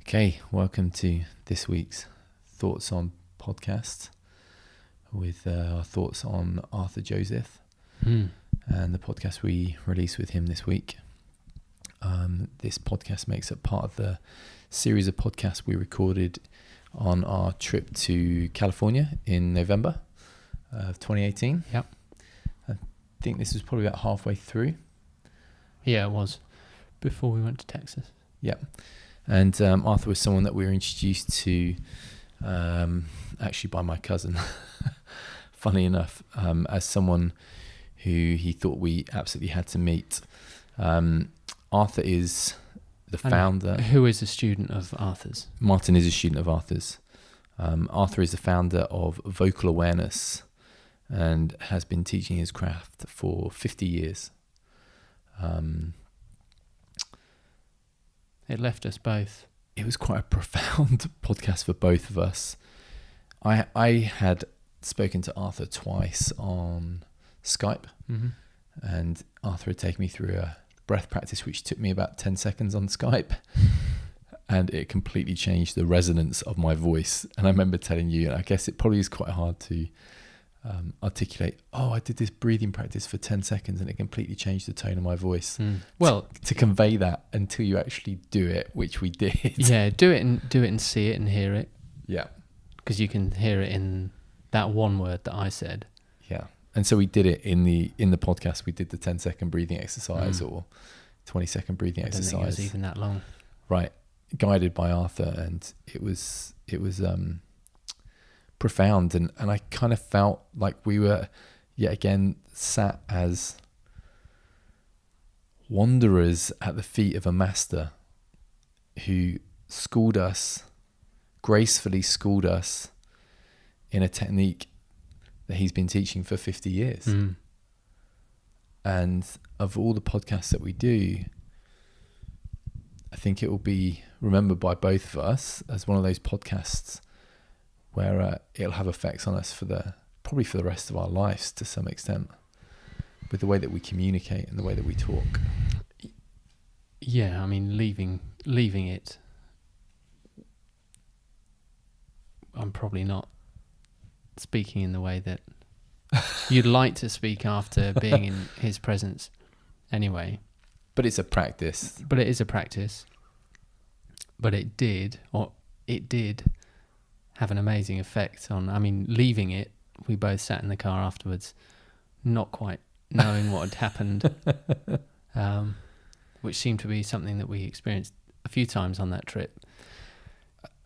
Okay, welcome to this week's Thoughts on podcast with our thoughts on Arthur Joseph and the podcast we released with him this week. This podcast makes up part of the series of podcasts we recorded on our trip to California in November of 2018. Yep. I think this was probably about halfway through. Yeah, it was. Before we went to Texas. Yep. And Arthur was someone that we were introduced to actually by my cousin, funny enough, as someone who he thought we absolutely had to meet. Arthur is the founder. Who is a student of Arthur's? Martin is a student of Arthur's. Arthur is the founder of Vocal Awareness and has been teaching his craft for 50 years. It left us both. It was quite a profound podcast for both of us. I had spoken to Arthur twice on Skype, and Arthur had taken me through a breath practice which took me about 10 seconds on Skype, and it completely changed the resonance of my voice. And I remember telling you, and I guess it probably is quite hard to articulate, I did this breathing practice for 10 seconds and it completely changed the tone of my voice. Well, to convey that until you actually do it, which we did. Yeah, do it and see it and hear it. Yeah. Because you can hear it in that one word that I said. Yeah. And so we did it in the podcast. We did the 10-second breathing exercise or 20-second breathing exercise. I don't think it was even that long. Right. Guided by Arthur, and it was profound, and I kind of felt like we were yet again sat as wanderers at the feet of a master who gracefully schooled us in a technique that he's been teaching for 50 years. And of all the podcasts that we do, I think it will be remembered by both of us as one of those podcasts where it'll have effects on us probably for the rest of our lives to some extent, with the way that we communicate and the way that we talk. Yeah, I mean, leaving it, I'm probably not speaking in the way that you'd like to speak after being in his presence anyway. But it's a practice. But it is a practice. But it did have an amazing effect on, leaving it, we both sat in the car afterwards, not quite knowing what had happened, which seemed to be something that we experienced a few times on that trip.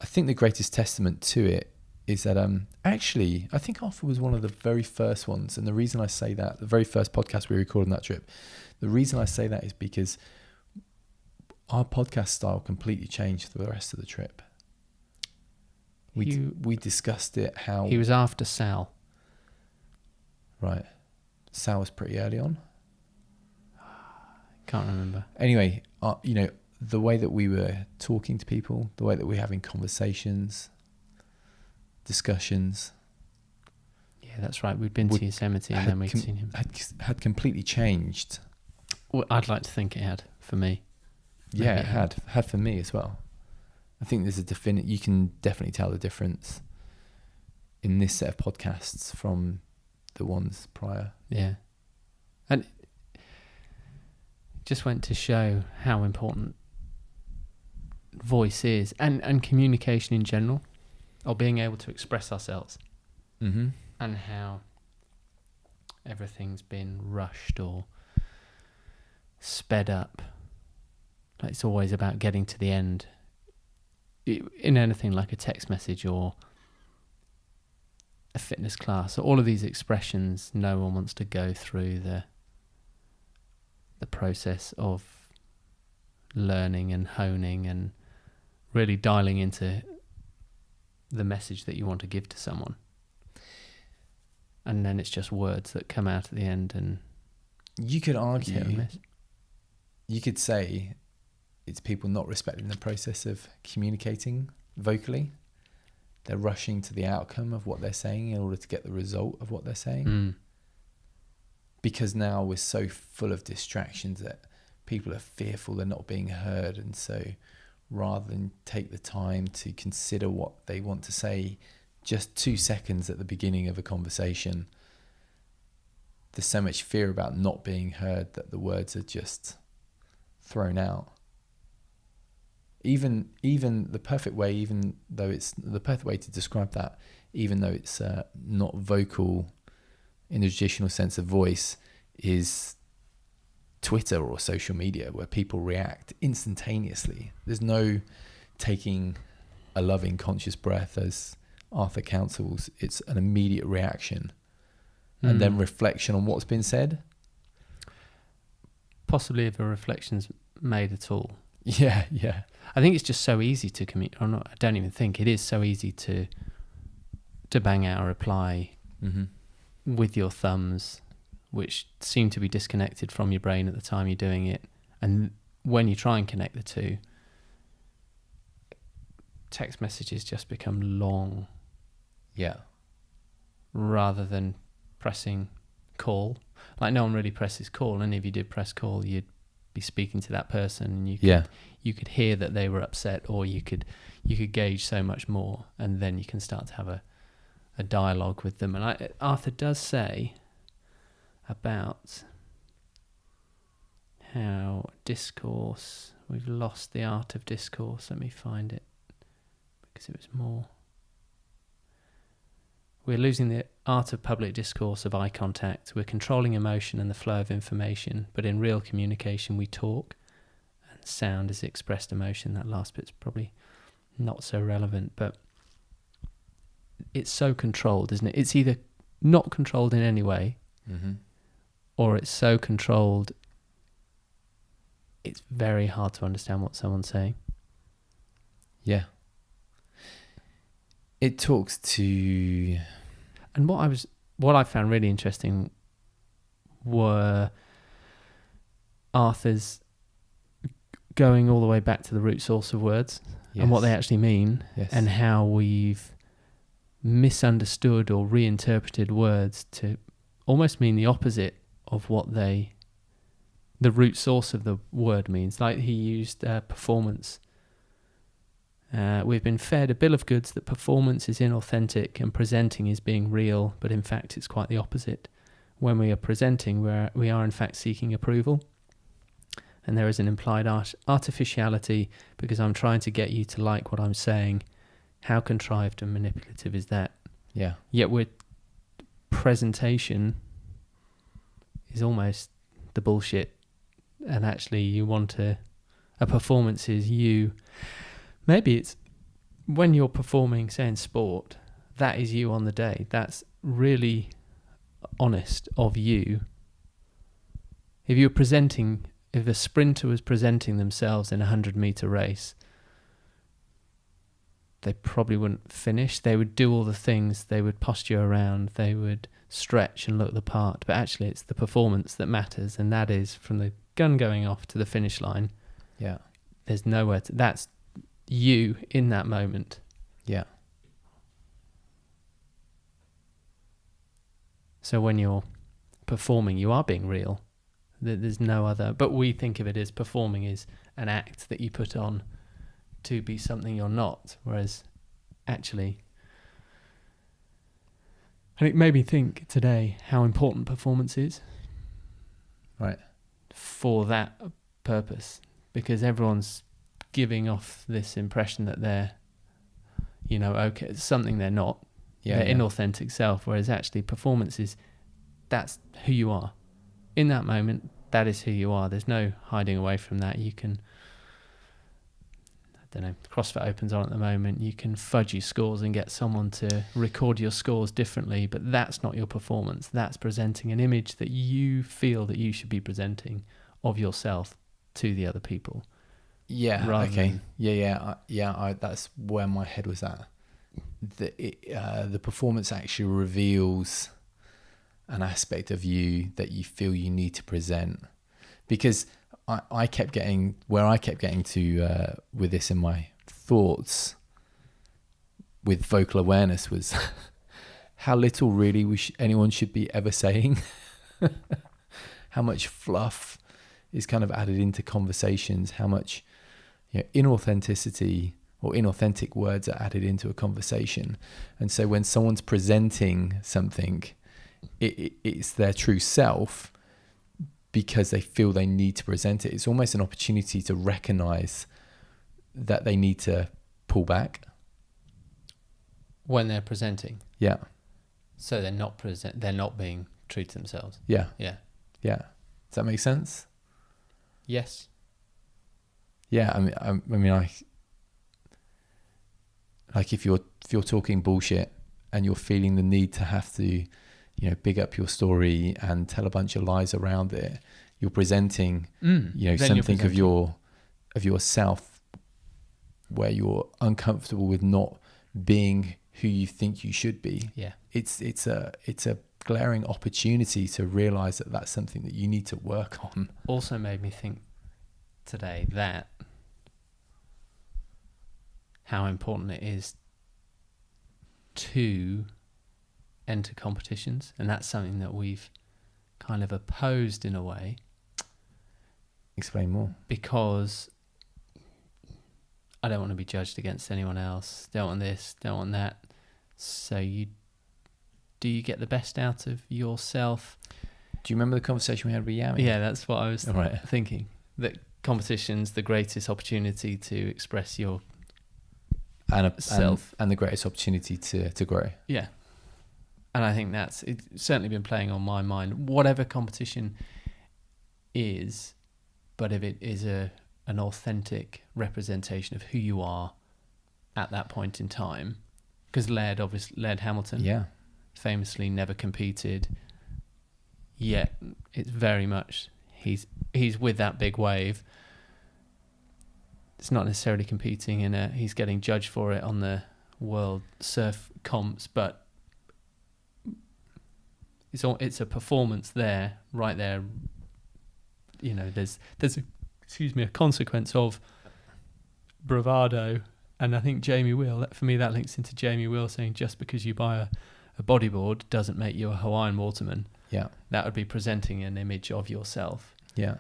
I think the greatest testament to it is that actually, I think Arthur was one of the very first ones. And the reason I say that, the very first podcast we recorded on that trip, the reason I say that is because our podcast style completely changed for the rest of the trip. We discussed it, how... He was after Sal. Right. Sal was pretty early on. Can't remember. Anyway, the way that we were talking to people, the way that we were having conversations, discussions. Yeah, that's right. We'd been to Yosemite and then we'd seen him. Had completely changed. Well, I'd like to think it had, for me. Yeah, it had for me as well. I think there's you can definitely tell the difference in this set of podcasts from the ones prior. Yeah. And it just went to show how important voice is and communication in general, or being able to express ourselves, and how everything's been rushed or sped up. Like, it's always about getting to the end in anything like a text message or a fitness class. So all of these expressions, no one wants to go through the process of learning and honing and really dialing into the message that you want to give to someone. And then it's just words that come out at the end, and you could argue, you could say it's people not respecting the process of communicating vocally. They're rushing to the outcome of what they're saying in order to get the result of what they're saying. Because now we're so full of distractions that people are fearful they're not being heard, and so rather than take the time to consider what they want to say just 2 seconds at the beginning of a conversation. There's so much fear about not being heard that the words are just thrown out. Even the perfect way, even though it's the perfect way to describe that, even though it's not vocal in the traditional sense of voice, is Twitter or social media, where people react instantaneously. There's no taking a loving conscious breath, as Arthur counsels. It's an immediate reaction and then reflection on what's been said. Possibly if a reflection's made at all. Yeah. I think it's just so easy to communicate. I don't even think it is so easy to bang out a reply with your thumbs, which seem to be disconnected from your brain at the time you're doing it. And when you try and connect the two, text messages just become long. Yeah. Rather than pressing call. Like, no one really presses call, and if you did press call, you'd be speaking to that person, and you could hear that they were upset, or you could gauge so much more, and then you can start to have a dialogue with them. And Arthur does say about how discourse, we've lost the art of discourse. Let me find it, because it was more. We're losing the art of public discourse, of eye contact. We're controlling emotion and the flow of information, but in real communication we talk, and sound is expressed emotion. That last bit's probably not so relevant, but it's so controlled, isn't it? It's either not controlled in any way, or it's so controlled it's very hard to understand what someone's saying. Yeah. It talks to... And what I found really interesting were Arthur's going all the way back to the root source of words and what they actually mean, and how we've misunderstood or reinterpreted words to almost mean the opposite of what the root source of the word means. Like he used performance. We've been fed a bill of goods that performance is inauthentic and presenting is being real, but in fact it's quite the opposite. When we are presenting, we are in fact seeking approval, and there is an implied artificiality because I'm trying to get you to like what I'm saying. How contrived and manipulative is that? Yeah. Yet presentation is almost the bullshit, and actually you want a performance is you. Maybe it's when you're performing, say in sport, that is you on the day. That's really honest of you. If a sprinter was presenting themselves in a 100-meter race, they probably wouldn't finish. They would do all the things, they would posture around, they would stretch and look the part, but actually it's the performance that matters, and that is from the gun going off to the finish line. Yeah. There's nowhere to... That's you in that moment. Yeah. So when you're performing, you are being real. There's no other... But we think of it as performing is an act that you put on to be something you're not, whereas actually... And it made me think today how important performance is. Right. For that purpose. Because everyone's giving off this impression that they're, okay, it's something they're not. Their inauthentic self, whereas actually performance is, that's who you are. In that moment, that is who you are. There's no hiding away from that. You can, CrossFit Open's on at the moment. You can fudge your scores and get someone to record your scores differently, but that's not your performance. That's presenting an image that you feel that you should be presenting of yourself to the other people. Yeah. Okay. That's where my head was at. The performance actually reveals an aspect of you that you feel you need to present, because I kept getting to with this in my thoughts with vocal awareness was how little really anyone should be ever saying. How much fluff is kind of added into conversations, how much inauthenticity or inauthentic words are added into a conversation. And so when someone's presenting something, it's their true self because they feel they need to present it. It's almost an opportunity to recognize that they need to pull back when they're presenting. Yeah. So they're not being true to themselves. Yeah. Yeah. Yeah. Does that make sense? Yes. Yeah. I mean, like if you're talking bullshit and you're feeling the need to have to, big up your story and tell a bunch of lies around it, you're presenting, something of yourself where you're uncomfortable with not being who you think you should be. Yeah. It's a glaring opportunity to realize that that's something that you need to work on. Also made me think today that how important it is to enter competitions, and that's something that we've kind of opposed in a way. Explain more. Because I don't want to be judged against anyone else, don't want this, don't want that. So do you get the best out of yourself? Do you remember the conversation we had with Yami? Yeah, that's what I was thinking. That competition's the greatest opportunity to express your self. And the greatest opportunity to grow. Yeah. And I think it's certainly been playing on my mind. Whatever competition is, but if it is an authentic representation of who you are at that point in time, because Laird Hamilton, famously never competed. Yet it's very much he's with that big wave. It's not necessarily competing he's getting judged for it on the world surf comps, but it's a performance there, right there. There's a consequence of bravado, and I think Jamie Wheel, for me that links into Jamie Wheel saying just because you buy a bodyboard doesn't make you a Hawaiian waterman. Yeah, that would be presenting an image of yourself. Yeah,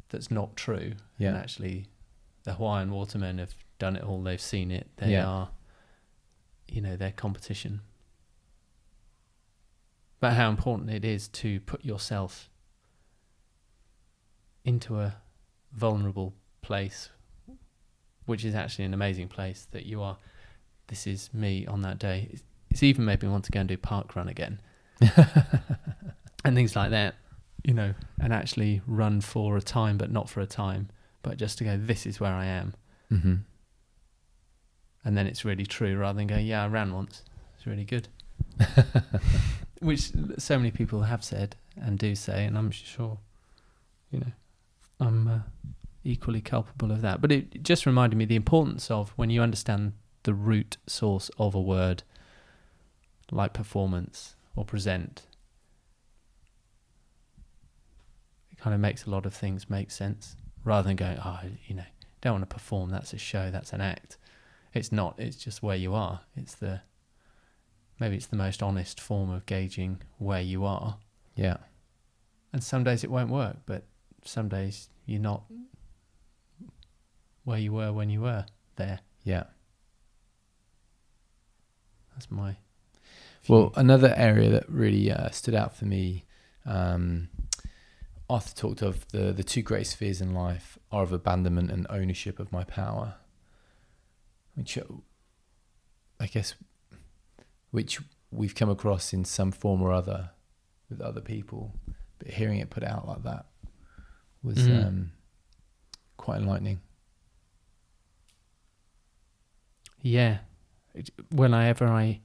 that's not true. Yeah, and actually, the Hawaiian watermen have done it all. They've seen it. They are, their competition. But how important it is to put yourself into a vulnerable place, which is actually an amazing place that you are. This is me on that day. It's even made me want to go and do park run again. And things like that, and actually run for a time, but not for a time, but just to go, this is where I am. Mm-hmm. And then it's really true rather than going, I ran once. It's really good. Which so many people have said and do say, and I'm sure, I'm equally culpable of that. But it just reminded me the importance of when you understand the root source of a word like performance or present, it kind of makes a lot of things make sense rather than going, don't want to perform, that's a show, that's an act. It's not, it's just where you are. Maybe it's the most honest form of gauging where you are. Yeah. And some days it won't work, but some days you're not where you were when you were there. Yeah. That's my view. Well, another area that really stood out for me, Arthur talked of the two greatest fears in life are of abandonment and ownership of my power, which I guess we've come across in some form or other with other people, but hearing it put out like that was quite enlightening. Yeah. Whenever I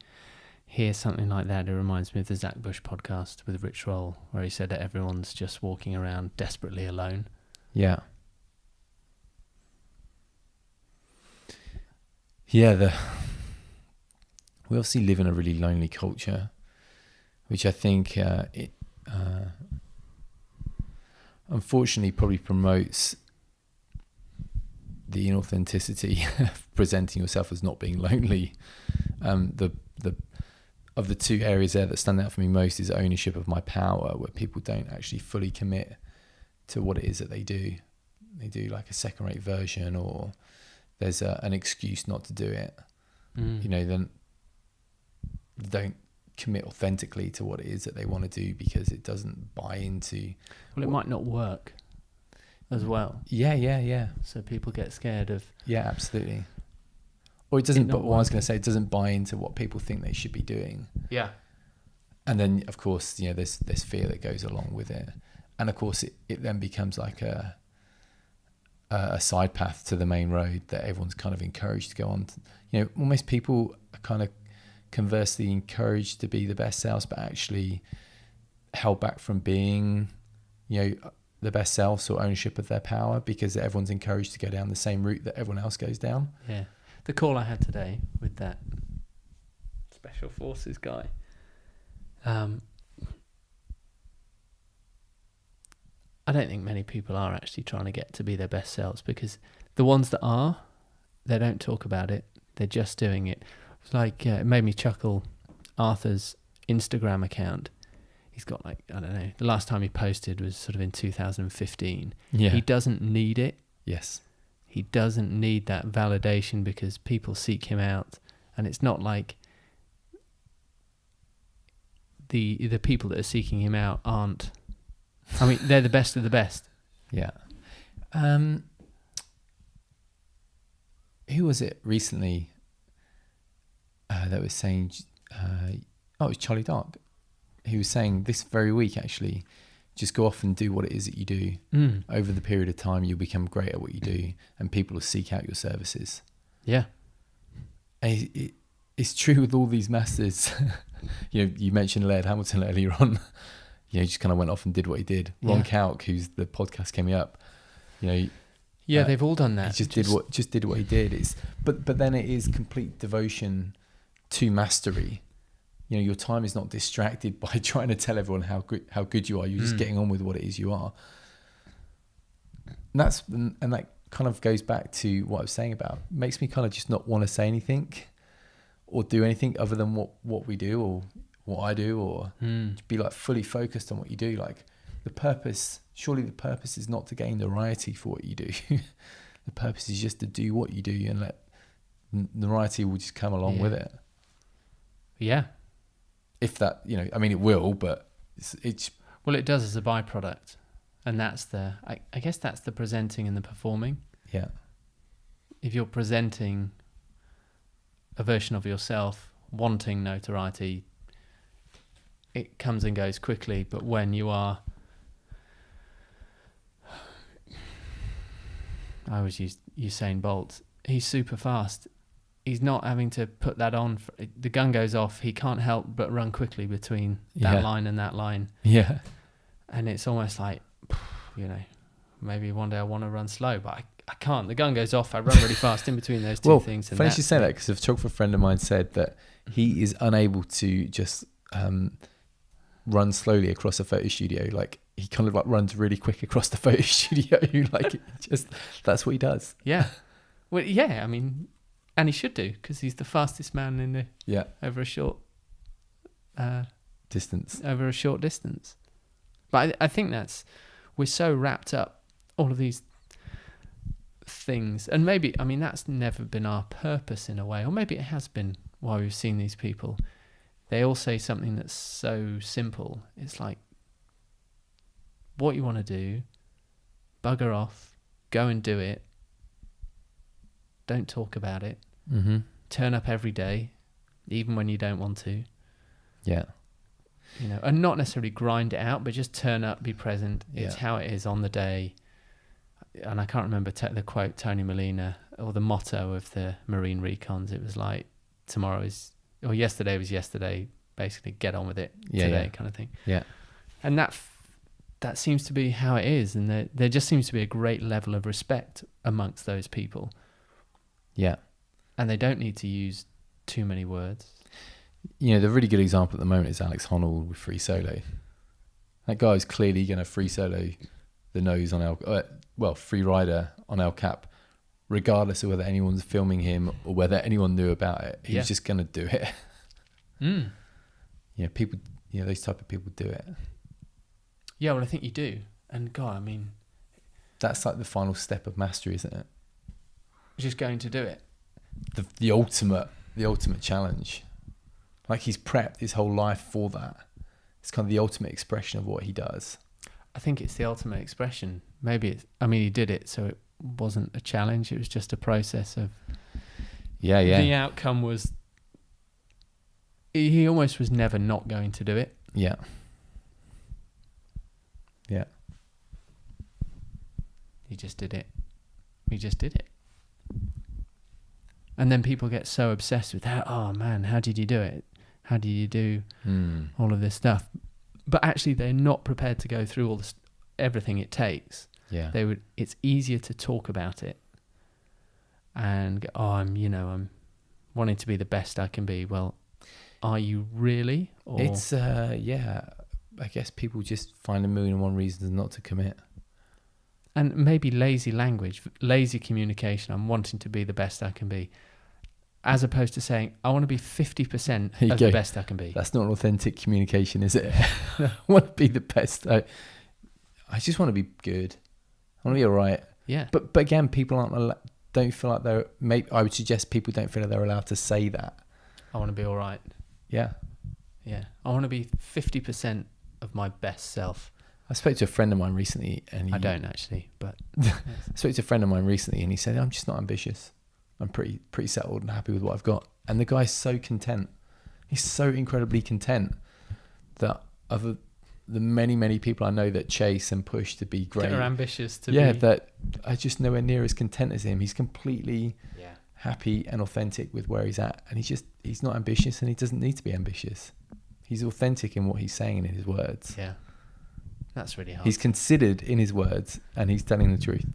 hear something like that, it reminds me of the Zach Bush podcast with Rich Roll, where he said that everyone's just walking around desperately alone. Yeah. Yeah, we obviously live in a really lonely culture, which I think unfortunately probably promotes the inauthenticity of presenting yourself as not being lonely. Of the two areas there that stand out for me most is ownership of my power, where people don't actually fully commit to what it is that they do. they do like a second-rate version, or there's an excuse not to do it. Then they don't commit authentically to what it is that they want to do because it doesn't buy into. Well, it might not work as well. Yeah. So people get scared of. Yeah, absolutely. Or it doesn't. But what I was going to say, it doesn't buy into what people think they should be doing. Yeah. And then, of course, there's fear that goes along with it, and of course, it then becomes like a side path to the main road that everyone's kind of encouraged to go on. Almost people are kind of conversely encouraged to be the best selves, but actually held back from being, the best selves or ownership of their power, because everyone's encouraged to go down the same route that everyone else goes down. Yeah. The call I had today with that Special Forces guy, I don't think many people are actually trying to get to be their best selves, because the ones that are, they don't talk about it. They're just doing it. It's like, it made me chuckle. Arthur's Instagram account, he's got like, I don't know, the last time he posted was sort of in 2015. Yeah. He doesn't need it. Yes. He doesn't need that validation because people seek him out. And it's not like the people that are seeking him out aren't. I mean, they're the best of the best. Yeah. Who was it recently that was saying, it was Charlie Dark. He was saying this very week, actually, just go off and do what it is that you do. Over the period of time, you'll become great at what you do, and people will seek out your services. Yeah. And it's true with all these masters. You mentioned Laird Hamilton earlier on. He just kind of went off and did what he did. Ron Kauk, who's the podcast came up, they've all done that. He just did what he did. But then it is complete devotion to mastery. Your time is not distracted by trying to tell everyone how good you are. You're just getting on with what it is you are. And that kind of goes back to what I was saying about, makes me kind of just not want to say anything or do anything other than what we do or what I do, or be like fully focused on what you do. Like surely the purpose is not to gain notoriety for what you do. The purpose is just to do what you do, and let notoriety will just come along with it. Yeah. If that, it will, but it's well, it does as a byproduct, and that's I guess that's the presenting and the performing. Yeah. If you're presenting a version of yourself wanting notoriety, it comes and goes quickly. But when you are, I always use Usain Bolt. He's super fast. He's not having to put that on. The gun goes off. He can't help but run quickly between that line and that line. Yeah. And it's almost like, maybe one day I want to run slow, but I can't. The gun goes off. I run really fast in between those two things. Funny you say that, because a photographer friend of mine said that he is unable to just run slowly across a photo studio. Like, he kind of like runs really quick across the photo studio. Like, that's what he does. Yeah. Well, yeah. I mean, and he should do, because he's the fastest man in the over a short distance. Over a short distance. But I think we're so wrapped up, all of these things, and maybe, that's never been our purpose in a way, or maybe it has been while we've seen these people. They all say something that's so simple. It's like, what you want to do, bugger off, go and do it. Don't talk about it. Mm-hmm. Turn up every day, even when you don't want to. Yeah. And not necessarily grind it out, but just turn up, be present. It's how it is on the day. And I can't remember the quote, Tony Molina, or the motto of the Marine Recons. It was like, yesterday was yesterday, basically get on with it today kind of thing. Yeah. And that seems to be how it is. And there just seems to be a great level of respect amongst those people. Yeah. And they don't need to use too many words. The really good example at the moment is Alex Honnold with Free Solo. That guy is clearly going to free solo the nose on free rider on El Cap, regardless of whether anyone's filming him or whether anyone knew about it. He's just going to do it. People, those type of people do it. Yeah, well, I think you do. And God, That's like the final step of mastery, isn't it? Just going to do it. The ultimate challenge. Like he's prepped his whole life for that. It's kind of the ultimate expression of what he does. I think it's the ultimate expression. Maybe it's, I mean, he did it, so it wasn't a challenge. It was just a process of. Yeah. The outcome was. He almost was never not going to do it. Yeah. He just did it. And then people get so obsessed with that. Oh man, how did you do it? How did you do all of this stuff? But actually, they're not prepared to go through everything it takes. Yeah. It's easier to talk about it and go, oh, I'm wanting to be the best I can be. Well, are you really? Or It's I guess people just find a million and one reasons not to commit. and maybe lazy language, lazy communication. I'm wanting to be the best I can be, as opposed to saying I want to be 50% of the best I can be. That's not authentic communication, is it? I want to be the best. I just want to be good. I want to be all right. Yeah. But again, people don't feel like they're. Maybe I would suggest people don't feel like they're allowed to say that. I want to be all right. Yeah. Yeah. I want to be 50% of my best self. I spoke to a friend of mine recently, and I don't actually, but I spoke to a friend of mine recently, and he said, "I'm just not ambitious. I'm pretty settled and happy with what I've got." And the guy's so content. He's so incredibly content that of the many people I know that chase and push to be great, that are ambitious to be, that I just nowhere near as content as him. He's completely happy and authentic with where he's at, and he's not ambitious, and he doesn't need to be ambitious. He's authentic in what he's saying and in his words. Yeah. That's really hard. He's considered in his words, and he's telling the truth.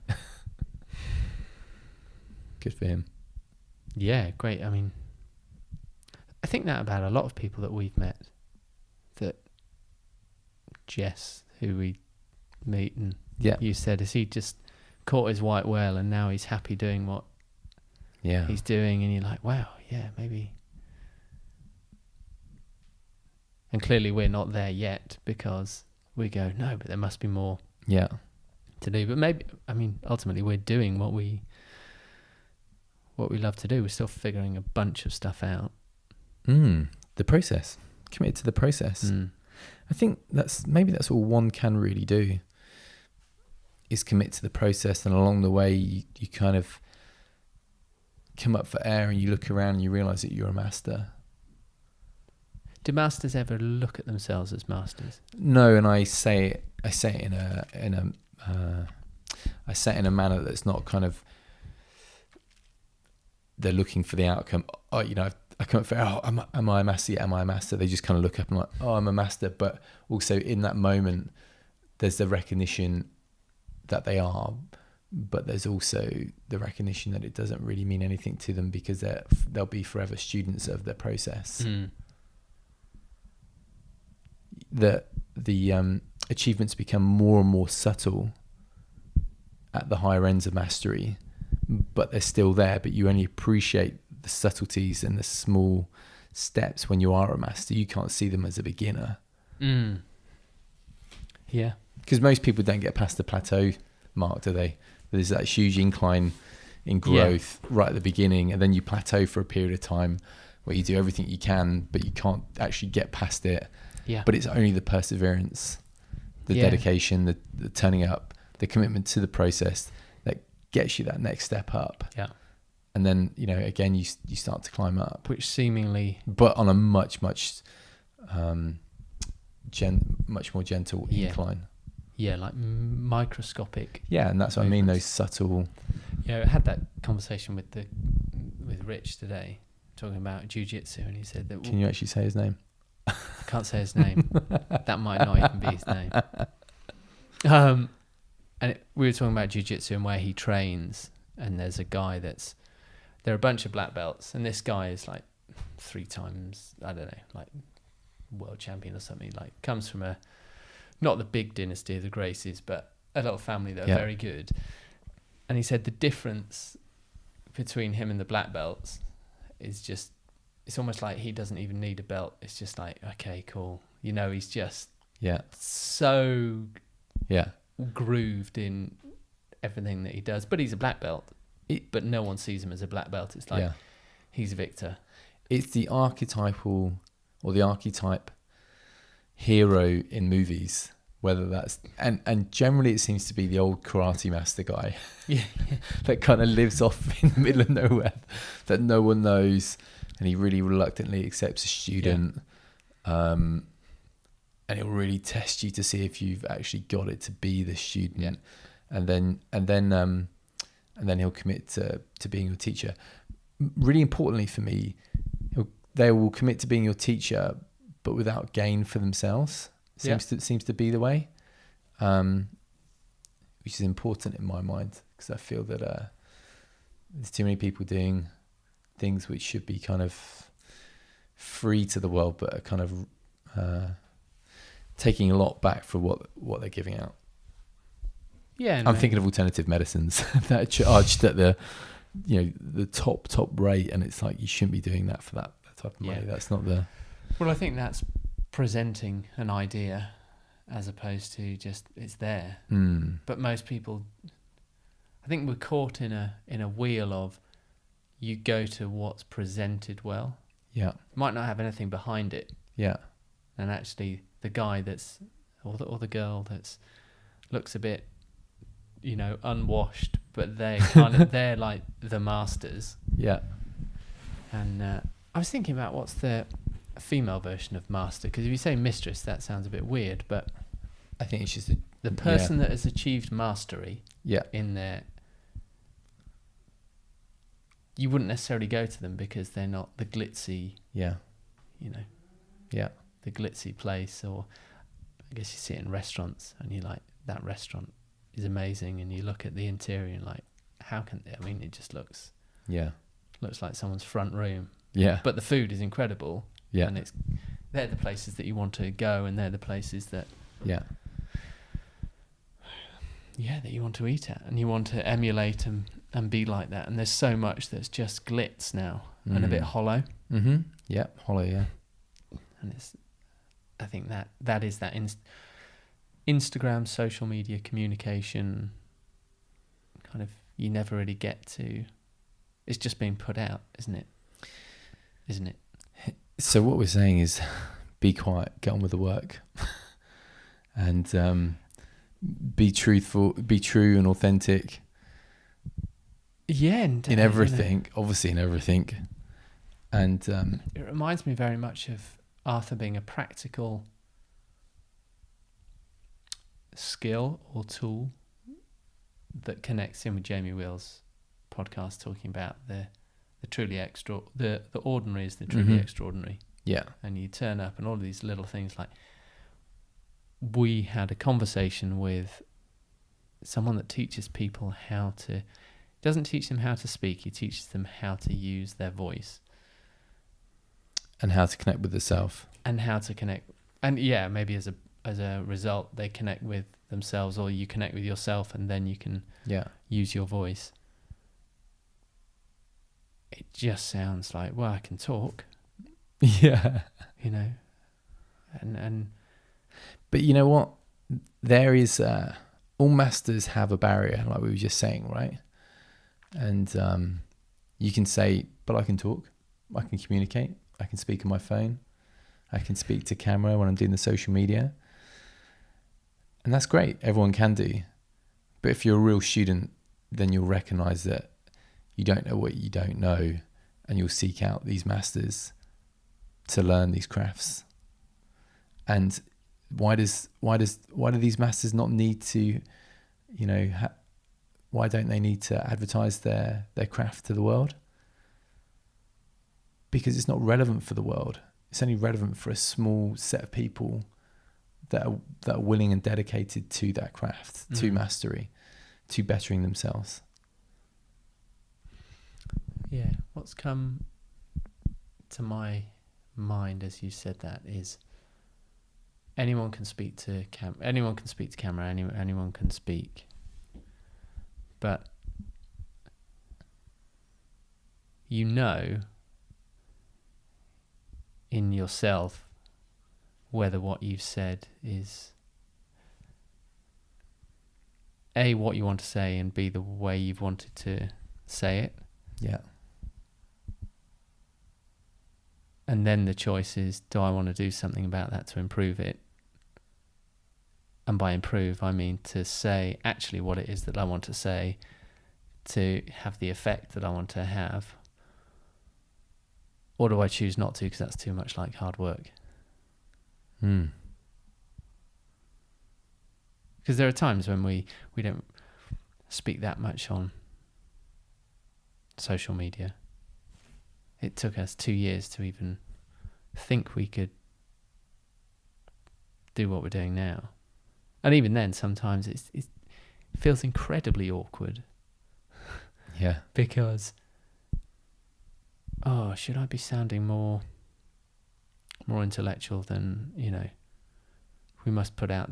Good for him. Yeah, great. I mean, I think that about a lot of people that we've met. That Jess, who we meet, and you said, is he just caught his white whale and now he's happy doing what he's doing, and you're like, wow, yeah, maybe. And clearly we're not there yet, because we go, no, but there must be more to do. But maybe, I mean, ultimately we're doing what we love to do. We're still figuring a bunch of stuff out. The process. Committed to the process. I think that's all one can really do, is commit to the process, and along the way you kind of come up for air and you look around and you realise that you're a master. Do masters ever look at themselves as masters? No, and I say it in a manner that's not kind of, they're looking for the outcome. Oh, I come up for, am I a master? Yeah, am I a master? They just kind of look up and like, oh, I'm a master. But also in that moment, there's the recognition that they are, but there's also the recognition that it doesn't really mean anything to them, because they'll be forever students of their process. The achievements become more and more subtle at the higher ends of mastery, but they're still there, but you only appreciate the subtleties and the small steps when you are a master. You can't see them as a beginner. Yeah. Because most people don't get past the plateau mark, do they? There's that huge incline in growth right at the beginning, and then you plateau for a period of time where you do everything you can, but you can't actually get past it. Yeah. But it's only the perseverance, the dedication, the turning up, the commitment to the process that gets you that next step up. Yeah. And then, again, you start to climb up. Which seemingly... But on a much more gentle incline. Yeah, like microscopic. Yeah, and that's what I mean, those subtle... Yeah, I had that conversation with Rich today, talking about jiu-jitsu, and he said that... Can you actually say his name? I can't say his name. That might not even be his name. We were talking about jiu-jitsu and where he trains, and there's a guy there are a bunch of black belts, and this guy is like 3 times, I don't know, like world champion or something, like comes from not the big dynasty of the Gracies, but a little family that are very good. And he said the difference between him and the black belts is just, it's almost like he doesn't even need a belt. It's just like, okay, cool. He's just so grooved in everything that he does. But he's a black belt. But no one sees him as a black belt. It's like he's Victor. It's the archetypal or the archetype hero in movies, whether that's and generally it seems to be the old karate master guy that kind of lives off in the middle of nowhere that no one knows, and he really reluctantly accepts a student, and he'll really test you to see if you've actually got it to be the student, and then he'll commit to being your teacher. Really importantly for me, they will commit to being your teacher, but without gain for themselves. Seems to be the way, which is important in my mind, because I feel that there's too many people doing things which should be kind of free to the world, but are kind of taking a lot back for what they're giving out. Yeah, I'm thinking of alternative medicines that are charged at the top rate, and it's like you shouldn't be doing that for that type of money. That's not the. Well, I think that's presenting an idea as opposed to just it's there. But most people, I think, we're caught in a wheel of you go to what's presented well. Yeah, might not have anything behind it. Yeah, and actually the guy that's or the girl that's looks a bit, unwashed, but they're like the masters. Yeah. And I was thinking about what's the female version of master, because if you say mistress, that sounds a bit weird, but I think it's just the person that has achieved mastery in there. You wouldn't necessarily go to them because they're not the glitzy, the glitzy place, or I guess you see it in restaurants and you're like, that restaurant is amazing, and you look at the interior and like, how can they? I mean, it just looks like someone's front room. Yeah. But the food is incredible. Yeah. And they're the places that you want to go, and they're the places that that you want to eat at, and you want to emulate and be like that. And there's so much that's just glitz now and a bit hollow. Mm-hmm. Yeah, hollow, yeah. And I think that is that Instagram, social media communication kind of, you never really get to, it's just being put out, isn't it? So what we're saying is be quiet, get on with the work, and be truthful, be true and authentic. Yeah, in everything, obviously in everything. And it reminds me very much of Arthur being a practical skill or tool that connects in with Jamie Wheel's podcast, talking about the truly the ordinary is the truly extraordinary. Yeah. And you turn up and all of these little things, like we had a conversation with someone that teaches people doesn't teach them how to speak, he teaches them how to use their voice. And how to connect with the self. And how to connect. And maybe as a result, they connect with themselves, or you connect with yourself, and then you can use your voice. It just sounds like, well, I can talk. Yeah. And but you know what? There is, all masters have a barrier, like we were just saying, right? And you can say, but I can talk, I can communicate, I can speak on my phone, I can speak to camera when I'm doing the social media. And that's great, everyone can do. But if you're a real student, then you'll recognize that you don't know what you don't know, and you'll seek out these masters to learn these crafts. And why do these masters not need to, why don't they need to advertise their craft to the world? Because it's not relevant for the world. It's only relevant for a small set of people that are willing and dedicated to that craft, to mastery, to bettering themselves. Yeah, what's come to my mind as you said that is anyone can speak to camera, anyone can speak, but in yourself whether what you've said is A, what you want to say, and B, the way you've wanted to say it. Yeah. And then the choice is, do I want to do something about that to improve it? And by improve, I mean to say actually what it is that I want to say, to have the effect that I want to have. Or do I choose not to because that's too much like hard work? Because there are times when we don't speak that much on social media. It took us 2 years to even think we could do what we're doing now. And even then, sometimes it feels incredibly awkward. Yeah. Because, should I be sounding more intellectual than, we must put out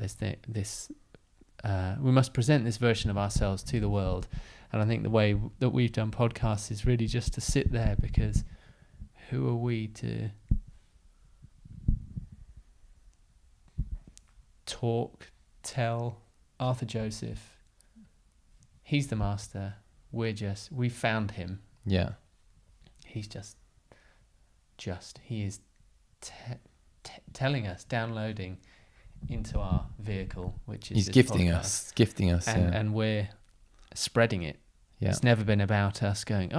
we must present this version of ourselves to the world. And I think the way that we've done podcasts is really just to sit there, because who are we to tell Arthur Joseph, he's the master, we found him. Yeah. He's he is telling us, downloading into our vehicle, which is he's this gifting podcast. us, and we're spreading it. Yeah. It's never been about us going,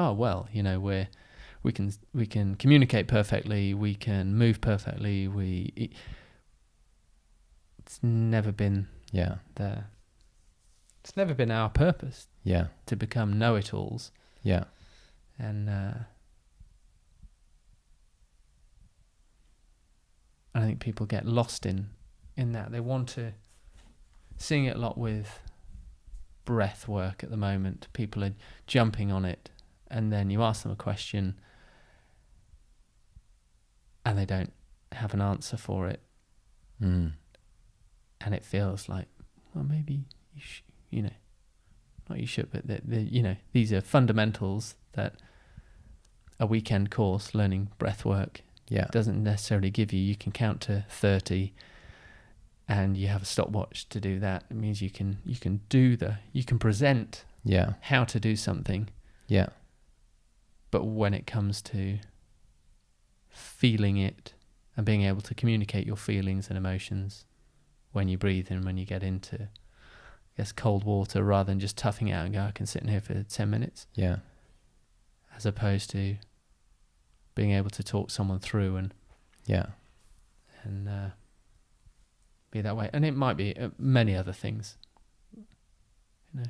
we can communicate perfectly, we can move perfectly, it's never been it's never been our purpose to become know-it-alls. Yeah. And I think people get lost in that. They want to sing it a lot with breath work at the moment. People are jumping on it, and then you ask them a question and they don't have an answer for it. And it feels like, well, maybe not you should, but these are fundamentals that a weekend course learning breath work doesn't necessarily give you. You can count to 30 and you have a stopwatch to do that. It means you can present how to do something. Yeah. But when it comes to feeling it and being able to communicate your feelings and emotions when you breathe and when you get into, I guess, cold water, rather than just toughing out and go, I can sit in here for 10 minutes. Yeah. As opposed to being able to talk someone through and be that way. And it might be many other things. A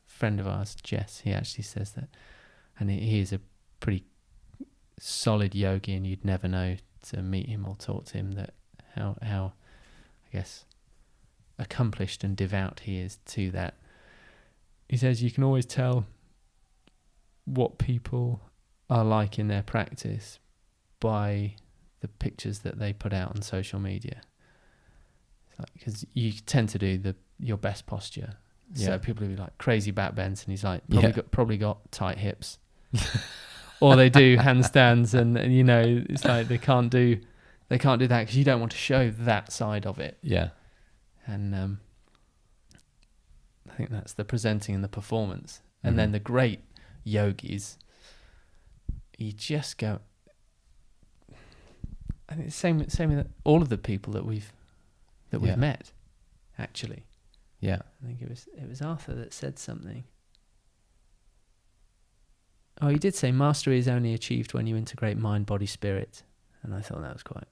friend of ours, Jess, he actually says that, and he is a pretty solid yogi, and you'd never know to meet him or talk to him that how I guess accomplished and devout he is to that. He says you can always tell what people are like in their practice by the pictures that they put out on social media. Because you tend to do your best posture. So people will be like crazy back bends, and he's like probably got tight hips. Or they do handstands, and it's like they can't do that because you don't want to show that side of it. Yeah. And I think that's the presenting and the performance. And then the great yogis, you just go. I think the same with all of the people that we've met, actually. Yeah. I think it was Arthur that said something. Oh, he did say mastery is only achieved when you integrate mind, body, spirit. And I thought that was quite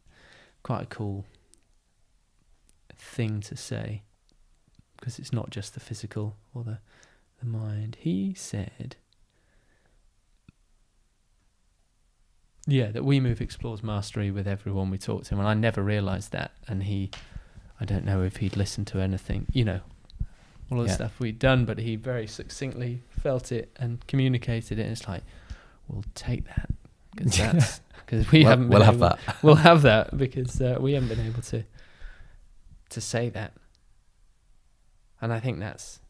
a cool thing to say, because it's not just the physical or the mind. He said, that weMove explores mastery with everyone we talk to. And I never realised that. And I don't know if he'd listened to anything, all the stuff we'd done, but he very succinctly felt it and communicated it. And it's like, we'll take that, because we haven't. We'll have that. We'll have that because we haven't been able to say that. And I think that's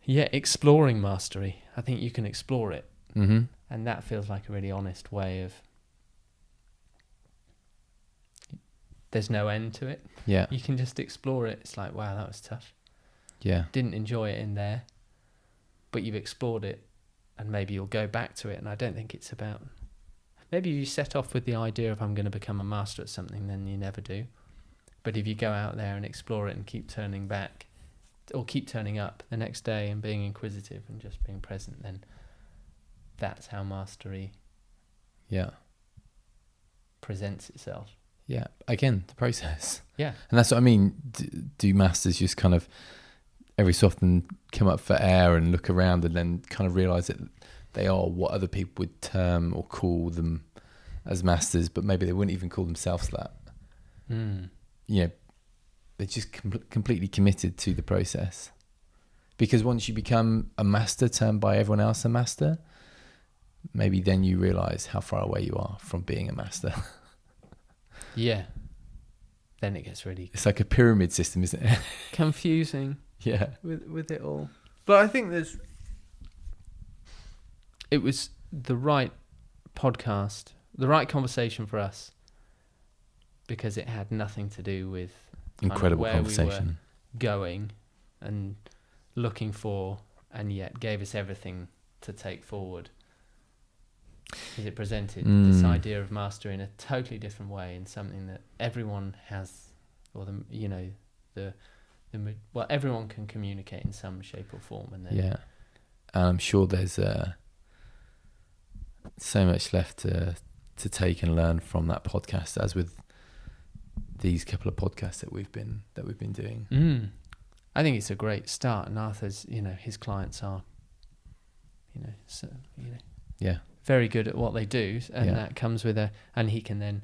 exploring mastery. I think you can explore it, and that feels like a really honest way of. There's no end to it. Yeah. You can just explore it. It's like, wow, that was tough. Yeah. didn't enjoy it in there, but you've explored it, and maybe you'll go back to it. And I don't think it's about, maybe you set off with the idea of I'm going to become a master at something, then you never do. But if you go out there and explore it and keep turning back, or keep turning up the next day and being inquisitive and just being present, then that's how mastery presents itself. Yeah. Again, the process. Yeah. And that's what I mean. Do masters just kind of every so often come up for air and look around and then kind of realise that they are what other people would term or call them as masters, but maybe they wouldn't even call themselves that. You know, they're just completely committed to the process. Because once you become a master termed by everyone else a master, maybe then you realise how far away you are from being a master. Yeah. Then it gets really... It's like a pyramid system, isn't it? confusing. Yeah. With it all. But I think it was the right podcast, the right conversation for us, because it had nothing to do with incredible where conversation. we were going and looking for, and yet gave us everything to take forward. Because it presented this idea of mastery in a totally different way, in something that everyone has, or everyone can communicate in some shape or form. And then I'm sure there's so much left to take and learn from that podcast, as with these couple of podcasts that we've been doing. I think it's a great start, and Arthur's, his clients are, very good at what they do, and that comes with and he can then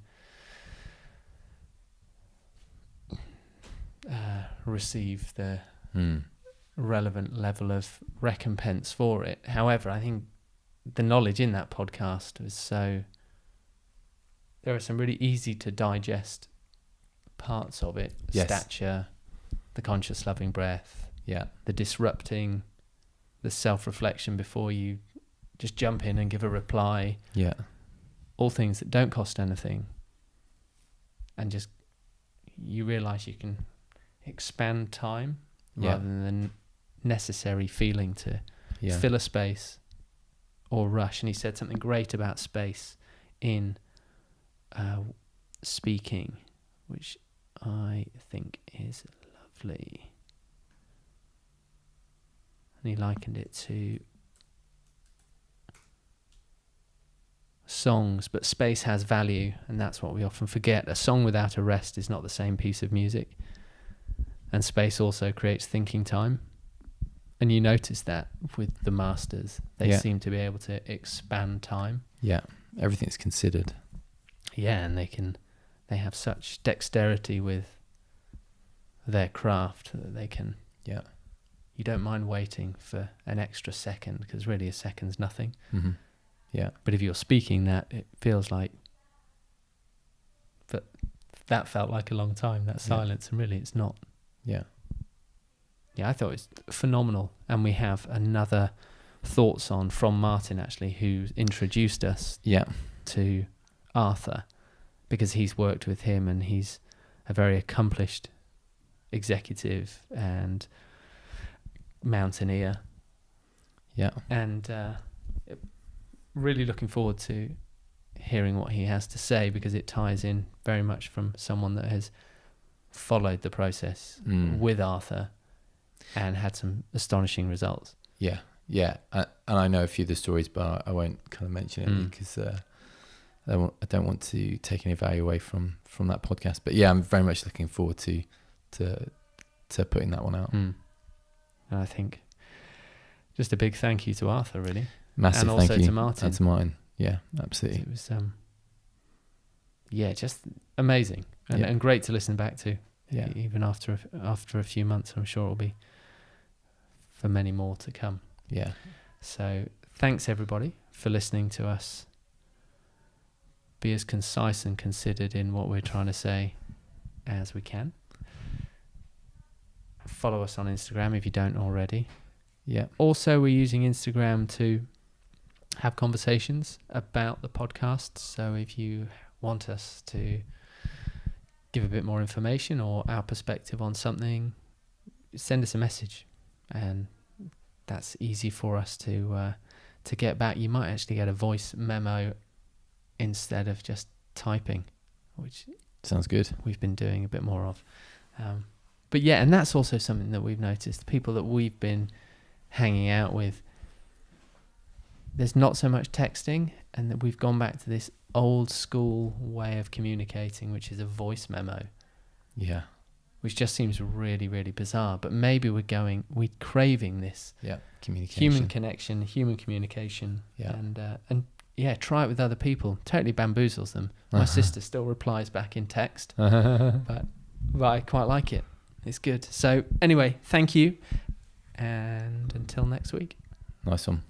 receive the relevant level of recompense for it. However, I think the knowledge in that podcast was there are some really easy to digest parts of it. Stature, the conscious loving breath, the disrupting, the self-reflection before you just jump in and give a reply. Yeah. All things that don't cost anything. And just, you realise you can expand time rather than the necessary feeling to fill a space or rush. And he said something great about space in speaking, which I think is lovely. And he likened it to songs, but space has value, and that's what we often forget. A song without a rest is not the same piece of music, and space also creates thinking time. And you notice that with the masters, they seem to be able to expand time. Everything's considered. And they have such dexterity with their craft that they can you don't mind waiting for an extra second, because really a second's nothing. But if you're speaking that, it feels like, but that felt like a long time, that silence, and really it's not. I thought it's phenomenal. And we have another thoughts on from Martin, actually, who introduced us to Arthur, because he's worked with him and he's a very accomplished executive and mountaineer. And really looking forward to hearing what he has to say, because it ties in very much from someone that has followed the process with Arthur and had some astonishing results. And I know a few of the stories, but I won't kind of mention it because I don't want to take any value away from that podcast. But I'm very much looking forward to putting that one out. And I think just a big thank you to Arthur, really. Massive and thank also you to Martin. And to Martin. Yeah, absolutely. It was just amazing and great to listen back to. Even after a few months, I'm sure it'll be for many more to come. So thanks everybody for listening to us be as concise and considered in what we're trying to say as we can. Follow us on Instagram if you don't already. Also, we're using Instagram to have conversations about the podcast. So if you want us to give a bit more information or our perspective on something, send us a message, and that's easy for us to get back. You might actually get a voice memo instead of just typing, which sounds good. We've been doing a bit more of. But yeah, and that's also something that we've noticed. People that we've been hanging out with, there's not so much texting, and that we've gone back to this old school way of communicating, which is a voice memo. Yeah. Which just seems really, really bizarre. But maybe we're craving this. Yeah. Communication. Human connection, human communication. Yeah. And yeah, try it with other people. Totally bamboozles them. My sister still replies back in text, but I quite like it. It's good. So anyway, thank you. And until next week. Nice one.